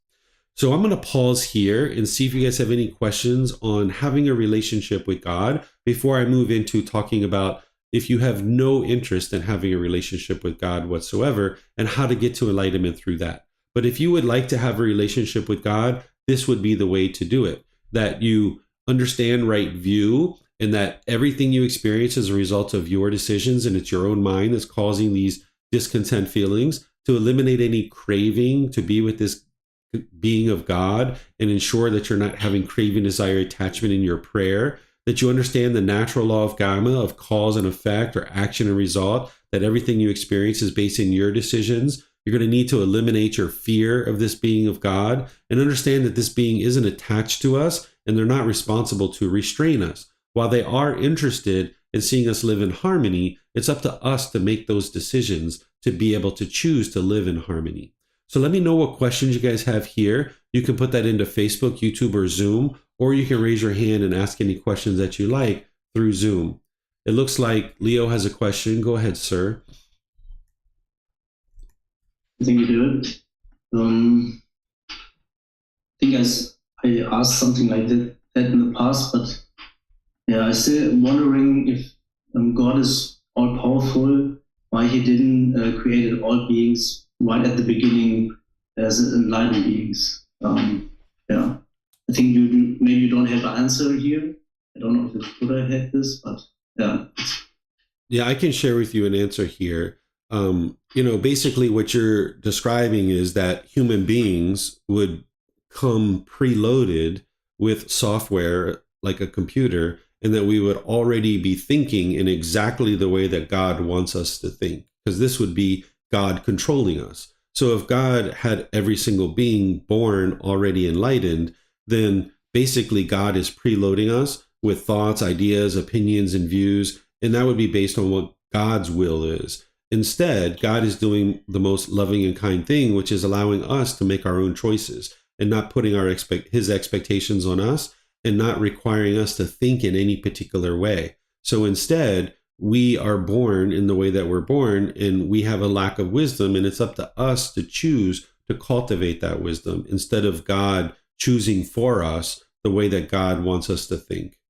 So I'm going to pause here and see if you guys have any questions on having a relationship with God before I move into talking about if you have no interest in having a relationship with God whatsoever and how to get to enlightenment through that. But if you would like to have a relationship with God, this would be the way to do it. That you understand right view and that everything you experience is a result of your decisions and it's your own mind that's causing these discontent feelings, to eliminate any craving to be with this being of God and ensure that you're not having craving, desire, attachment in your prayer, that you understand the natural law of Gotama of cause and effect or action and result, that everything you experience is based in your decisions. You're going to need to eliminate your fear of this being of God and understand that this being isn't attached to us and they're not responsible to restrain us. While they are interested in seeing us live in harmony, it's up to us to make those decisions to be able to choose to live in harmony. So let me know what questions you guys have here. You can put that into Facebook, YouTube, or Zoom, or you can raise your hand and ask any questions that you like through Zoom. It looks like Leo has a question. Go ahead, sir. I think you do it. I think I asked something like that in the past, but yeah, I still wondering if God is all powerful, why he didn't create all beings right at the beginning as enlightened beings. Yeah, I think maybe you don't have an answer here. I don't know if it's Buddha had this, but yeah. Yeah, I can share with you an answer here. Basically what you're describing is that human beings would come preloaded with software like a computer, and that we would already be thinking in exactly the way that God wants us to think, because this would be God controlling us. So if God had every single being born already enlightened, then basically God is preloading us with thoughts, ideas, opinions, and views, and that would be based on what God's will is. Instead, God is doing the most loving and kind thing, which is allowing us to make our own choices and not putting his expectations on us and not requiring us to think in any particular way. So instead, we are born in the way that we're born, and we have a lack of wisdom, and it's up to us to choose to cultivate that wisdom instead of God choosing for us the way that God wants us to think.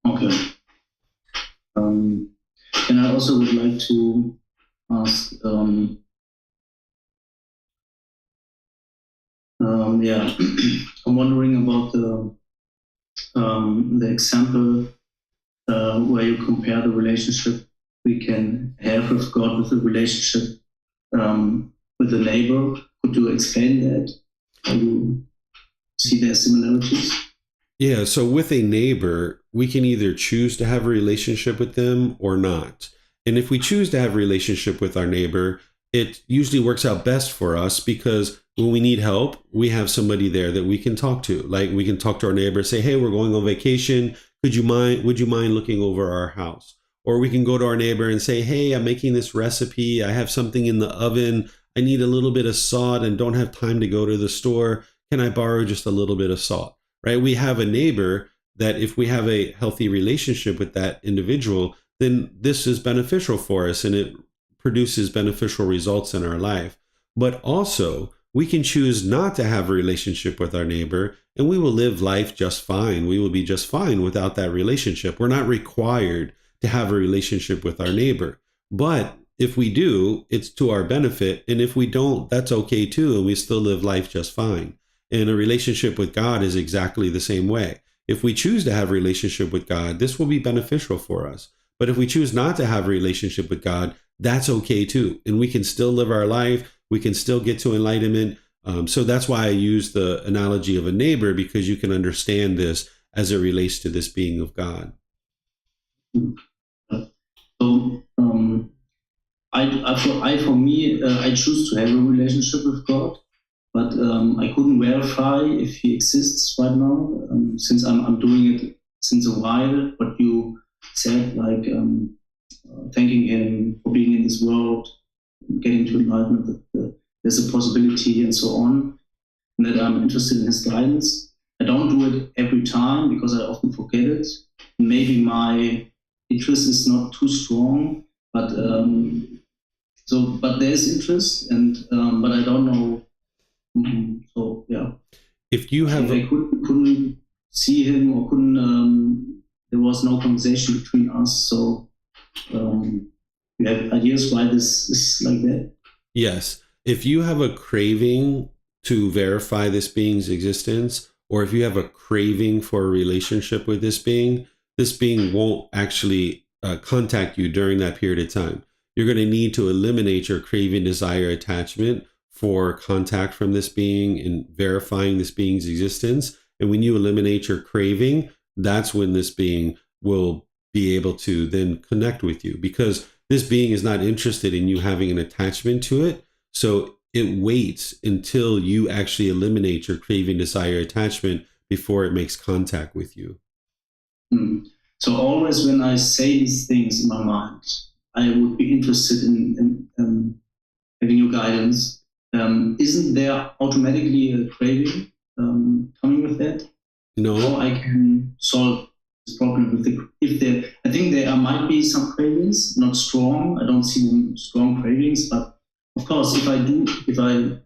Okay. And I also would like to ask, I'm wondering about the example where you compare the relationship we can have with God with the relationship with the neighbor. Could you explain that? How you see their similarities? Yeah, so with a neighbor, we can either choose to have a relationship with them or not. And if we choose to have a relationship with our neighbor, it usually works out best for us because when we need help, we have somebody there that we can talk to. Like we can talk to our neighbor, say, hey, we're going on vacation. Would you mind looking over our house? Or we can go to our neighbor and say, hey, I'm making this recipe. I have something in the oven. I need a little bit of salt and don't have time to go to the store. Can I borrow just a little bit of salt? Right? We have a neighbor that if we have a healthy relationship with that individual, then this is beneficial for us and it produces beneficial results in our life. But also, we can choose not to have a relationship with our neighbor and we will live life just fine. We will be just fine without that relationship. We're not required to have a relationship with our neighbor. But if we do, it's to our benefit. And if we don't, that's okay too. And we still live life just fine. And a relationship with God is exactly the same way. If we choose to have a relationship with God, this will be beneficial for us. But if we choose not to have a relationship with God, that's okay too. And we can still live our life. We can still get to enlightenment. So that's why I use the analogy of a neighbor, because you can understand this as it relates to this being of God. So, for me, I choose to have a relationship with God, but I couldn't verify if He exists right now, since I'm doing it since a while. What you said, like thanking Him for being in this world, getting to enlightenment, that there's a possibility and so on, and that I'm interested in His guidance. I don't do it every time because I often forget it. Maybe my interest is not too strong, but but there is interest, and but I don't know. So yeah, if you have, I couldn't see Him, or couldn't. There was no conversation between us, so you have ideas why this is like that? yes, if you have a craving to verify this being's existence, or if you have a craving for a relationship with this being won't actually contact you during that period of time. You're going to need to eliminate your craving, desire, attachment for contact from this being and verifying this being's existence. And when you eliminate your craving, that's when this being will be able to then connect with you, because this being is not interested in you having an attachment to it. So it waits until you actually eliminate your craving, desire, attachment before it makes contact with you. So always when I say these things in my mind, I would be interested in having your guidance. Isn't there automatically a craving coming with that? No. How I can solve this problem with I think there might be some cravings, not strong. I don't see them strong cravings, but of course, if I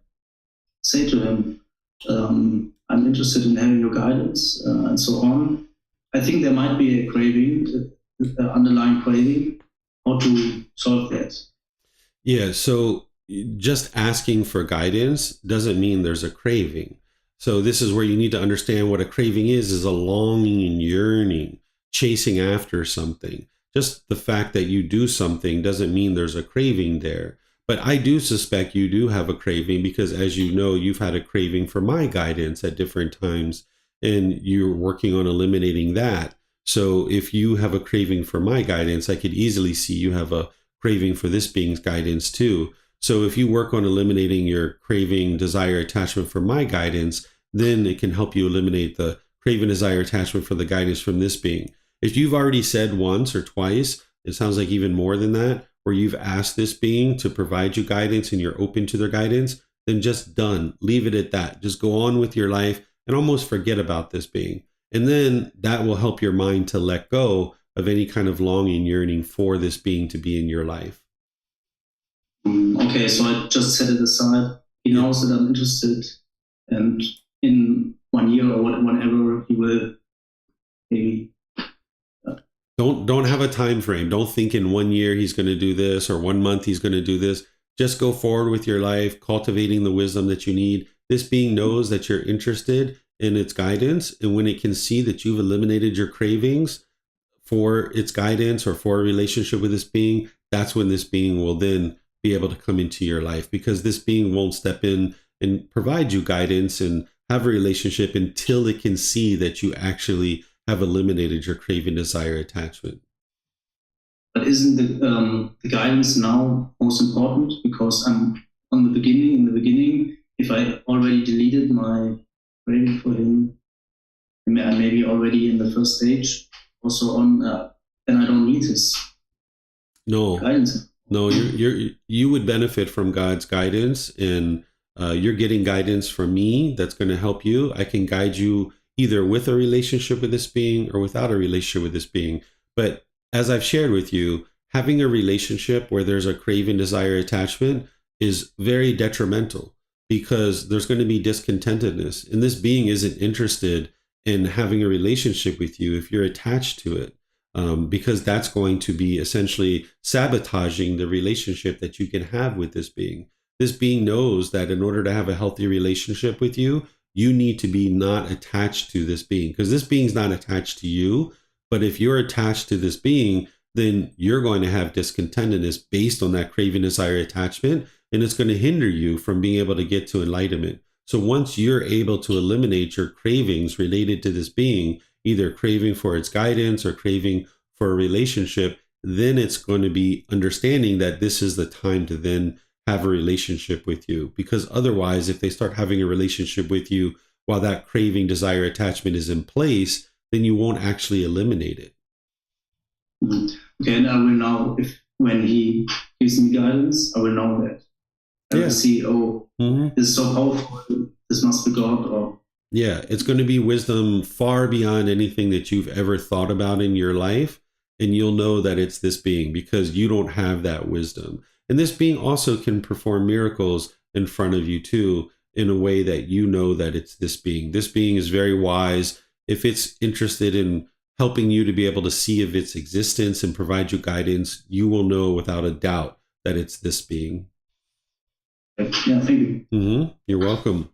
say to him, I'm interested in having your guidance and so on, I think there might be a craving, underlying craving. How to solve that? Yeah, so just asking for guidance doesn't mean there's a craving. So this is where you need to understand what a craving is a longing and yearning, chasing after something. Just the fact that you do something doesn't mean there's a craving there. But I do suspect you do have a craving, because as you know, you've had a craving for my guidance at different times, and you're working on eliminating that. So if you have a craving for my guidance, I could easily see you have a craving for this being's guidance too. So if you work on eliminating your craving, desire, attachment for my guidance, then it can help you eliminate the craving, desire, attachment for the guidance from this being. If you've already said once or twice, it sounds like even more than that, where you've asked this being to provide you guidance and you're open to their guidance, then just done. Leave it at that. Just go on with your life and almost forget about this being. And then that will help your mind to let go of any kind of longing, yearning for this being to be in your life. Okay, so I just set it aside. He knows that I'm interested, and in 1 year or whenever he will maybe. Don't have a time frame. Don't think in 1 year he's going to do this, or 1 month he's going to do this. Just go forward with your life, cultivating the wisdom that you need. This being knows that you're interested in its guidance, and when it can see that you've eliminated your cravings for its guidance or for a relationship with this being, that's when this being will then be able to come into your life, because this being won't step in and provide you guidance and have a relationship until it can see that you actually have eliminated your craving, desire, attachment. But isn't the guidance now most important? Because I'm in the beginning, if I already deleted my craving for him, I maybe already in the first stage, also on, then I don't need his guidance. No, you would benefit from God's guidance, and you're getting guidance from me that's going to help you. I can guide you either with a relationship with this being or without a relationship with this being. But as I've shared with you, having a relationship where there's a craving, desire, attachment is very detrimental, because there's going to be discontentedness. And this being isn't interested in having a relationship with you if you're attached to it, because that's going to be essentially sabotaging the relationship that you can have with this being. This being knows that in order to have a healthy relationship with you, you need to be not attached to this being, because this being's not attached to you. But if you're attached to this being, then you're going to have discontentedness based on that craving, desire, attachment, and it's going to hinder you from being able to get to enlightenment. So once you're able to eliminate your cravings related to this being, either craving for its guidance or craving for a relationship, then it's going to be understanding that this is the time to then have a relationship with you. Because otherwise, if they start having a relationship with you while that craving, desire, attachment is in place, then you won't actually eliminate it. Okay, and I will know if when he gives me guidance, I will know that. I will see, this is so powerful, this must be God. Or yeah, it's going to be wisdom far beyond anything that you've ever thought about in your life. And you'll know that it's this being because you don't have that wisdom. And this being also can perform miracles in front of you too, in a way that you know that it's this being. This being is very wise. If it's interested in helping you to be able to see of its existence and provide you guidance, you will know without a doubt that it's this being. Yeah, thank you. You're welcome.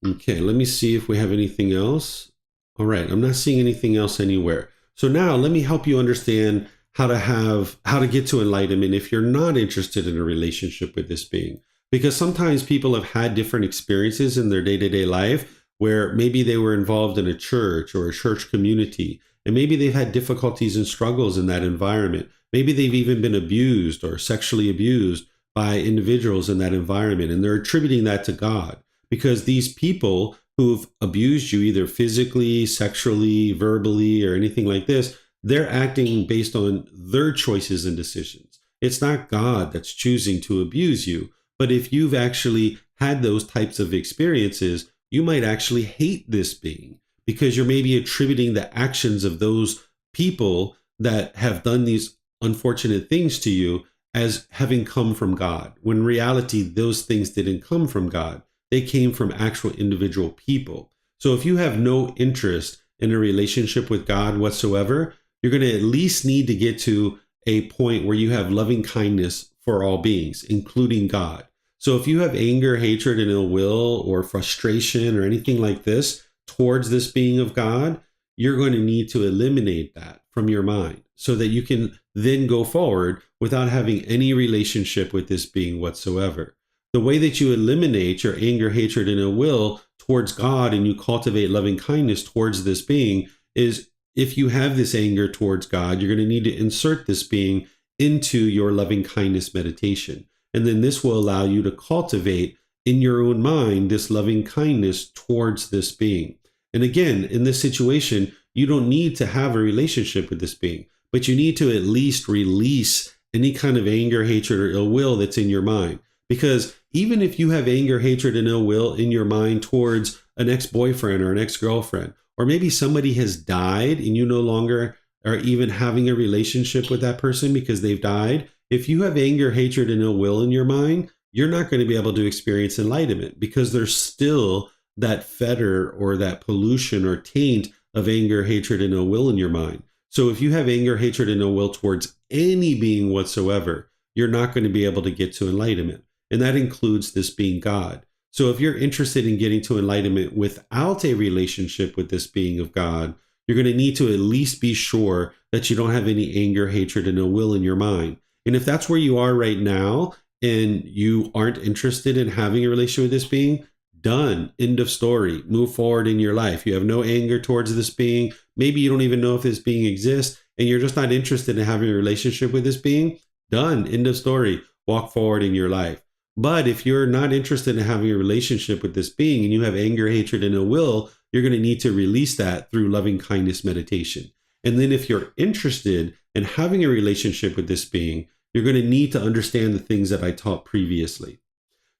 Okay, let me see if we have anything else. All right, I'm not seeing anything else anywhere. So now let me help you understand how to get to enlightenment if you're not interested in a relationship with this being. Because sometimes people have had different experiences in their day-to-day life where maybe they were involved in a church or a church community, and maybe they've had difficulties and struggles in that environment. Maybe they've even been abused or sexually abused by individuals in that environment, and they're attributing that to God, because these people who've abused you either physically, sexually, verbally, or anything like this, they're acting based on their choices and decisions. It's not God that's choosing to abuse you. But if you've actually had those types of experiences, you might actually hate this being because you're maybe attributing the actions of those people that have done these unfortunate things to you as having come from God, when in reality, those things didn't come from God. They came from actual individual people. So if you have no interest in a relationship with God whatsoever, you're going to at least need to get to a point where you have loving kindness for all beings, including God. So if you have anger, hatred, and ill will or frustration or anything like this towards this being of God, you're going to need to eliminate that from your mind so that you can then go forward without having any relationship with this being whatsoever. The way that you eliminate your anger, hatred, and ill will towards God and you cultivate loving kindness towards this being is, if you have this anger towards God, you're going to need to insert this being into your loving kindness meditation. And then this will allow you to cultivate in your own mind this loving kindness towards this being. And again, in this situation, you don't need to have a relationship with this being, but you need to at least release any kind of anger, hatred, or ill will that's in your mind. Because even if you have anger, hatred, and ill will in your mind towards an ex-boyfriend or an ex-girlfriend, or maybe somebody has died and you no longer are even having a relationship with that person because they've died, if you have anger, hatred, and ill will in your mind, you're not going to be able to experience enlightenment because there's still that fetter or that pollution or taint of anger, hatred, and ill will in your mind. So if you have anger, hatred, and ill will towards any being whatsoever, you're not going to be able to get to enlightenment. And that includes this being God. So if you're interested in getting to enlightenment without a relationship with this being of God, you're going to need to at least be sure that you don't have any anger, hatred, and ill will in your mind. And if that's where you are right now and you aren't interested in having a relationship with this being, done. End of story. Move forward in your life. You have no anger towards this being. Maybe you don't even know if this being exists and you're just not interested in having a relationship with this being. Done. End of story. Walk forward in your life. But if you're not interested in having a relationship with this being and you have anger, hatred, and ill will, you're going to need to release that through loving kindness meditation. And then if you're interested in having a relationship with this being, you're going to need to understand the things that I taught previously.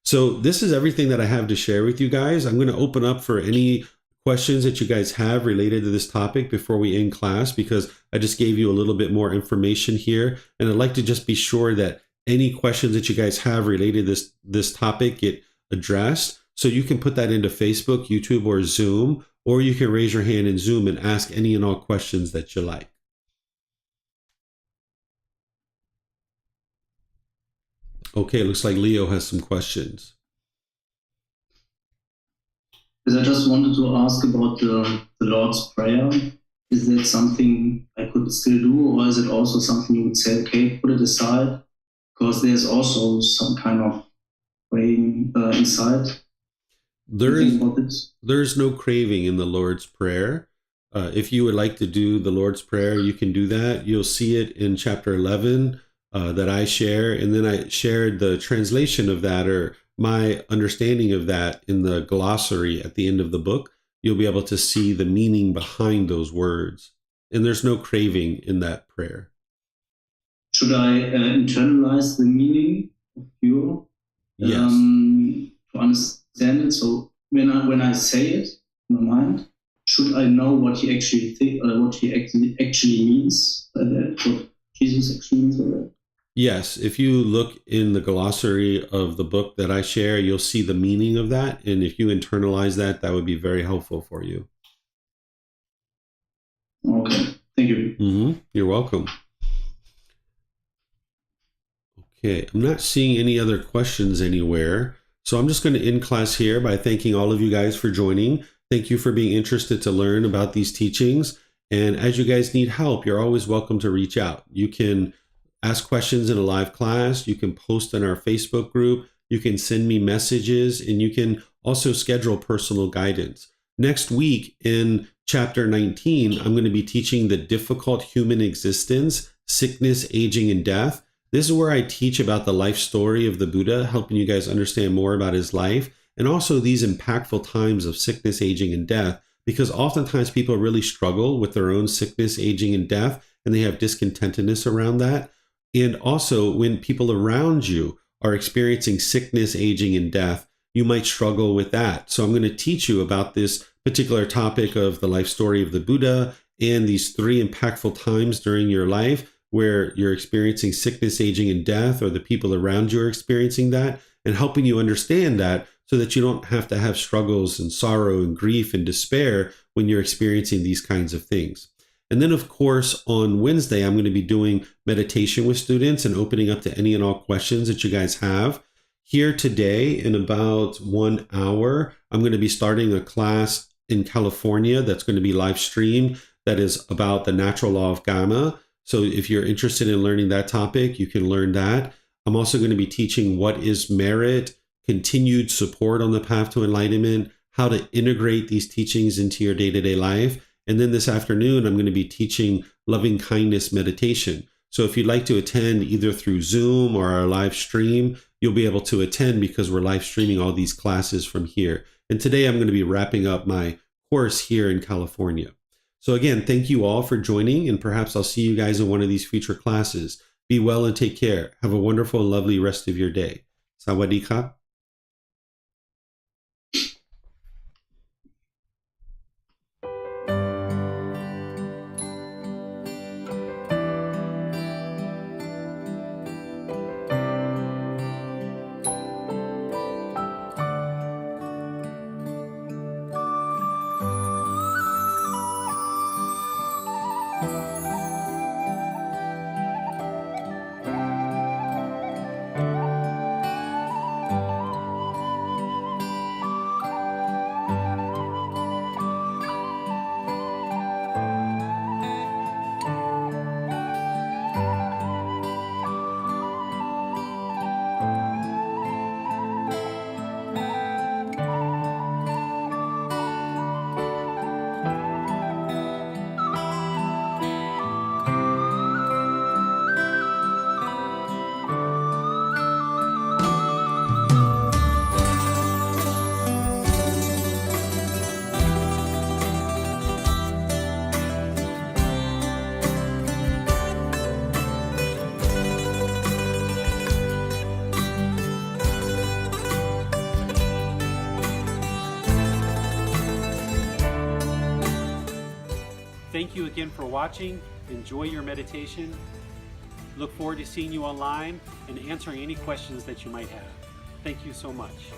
So this is everything that I have to share with you guys. I'm going to open up for any questions that you guys have related to this topic before we end class, because I just gave you a little bit more information here. And I'd like to just be sure that any questions that you guys have related to this topic get addressed. So you can put that into Facebook, YouTube, or Zoom, or you can raise your hand in Zoom and ask any and all questions that you like. Okay, looks like Leo has some questions. Because I just wanted to ask about the Lord's Prayer. Is that something I could still do, or is it also something you would say, okay, put it aside? Because there's also some kind of praying inside. There's no craving in the Lord's Prayer. If you would like to do the Lord's Prayer, you can do that. You'll see it in chapter 11 that I share. And then I shared the translation of that, or my understanding of that, in the glossary at the end of the book. You'll be able to see the meaning behind those words. And there's no craving in that prayer. Should I internalize the meaning of pure? Yes. To understand it. So when I say it in my mind, should I know what he actually what he actually means by that? What Jesus actually means by that? Yes, if you look in the glossary of the book that I share, you'll see the meaning of that. And if you internalize that, that would be very helpful for you. Okay, thank you. You're welcome. Okay, I'm not seeing any other questions anywhere. So I'm just going to end class here by thanking all of you guys for joining. Thank you for being interested to learn about these teachings. And as you guys need help, you're always welcome to reach out. You can ask questions in a live class. You can post in our Facebook group. You can send me messages, and you can also schedule personal guidance. Next week in chapter 19, I'm going to be teaching the difficult human existence, sickness, aging, and death. This is where I teach about the life story of the Buddha, helping you guys understand more about his life, and also these impactful times of sickness, aging, and death, because oftentimes people really struggle with their own sickness, aging, and death, and they have discontentedness around that. And also, when people around you are experiencing sickness, aging, and death, you might struggle with that. So I'm going to teach you about this particular topic of the life story of the Buddha and these 3 impactful times during your life where you're experiencing sickness, aging, and death, or the people around you are experiencing that, and helping you understand that so that you don't have to have struggles and sorrow and grief and despair when you're experiencing these kinds of things. And then, of course, on Wednesday, I'm going to be doing meditation with students and opening up to any and all questions that you guys have. Here today, in about 1 hour, I'm going to be starting a class in California that's going to be live streamed that is about the natural law of Gotama. So if you're interested in learning that topic, you can learn that. I'm also going to be teaching what is merit, continued support on the path to enlightenment, how to integrate these teachings into your day-to-day life. And then this afternoon, I'm going to be teaching loving kindness meditation. So if you'd like to attend either through Zoom or our live stream, you'll be able to attend because we're live streaming all these classes from here. And today I'm going to be wrapping up my course here in California. So again, thank you all for joining, and perhaps I'll see you guys in one of these future classes. Be well and take care. Have a wonderful and lovely rest of your day. Sawadee ka. you again for watching. Enjoy your meditation. Look forward to seeing you online and answering any questions that you might have. Thank you so much.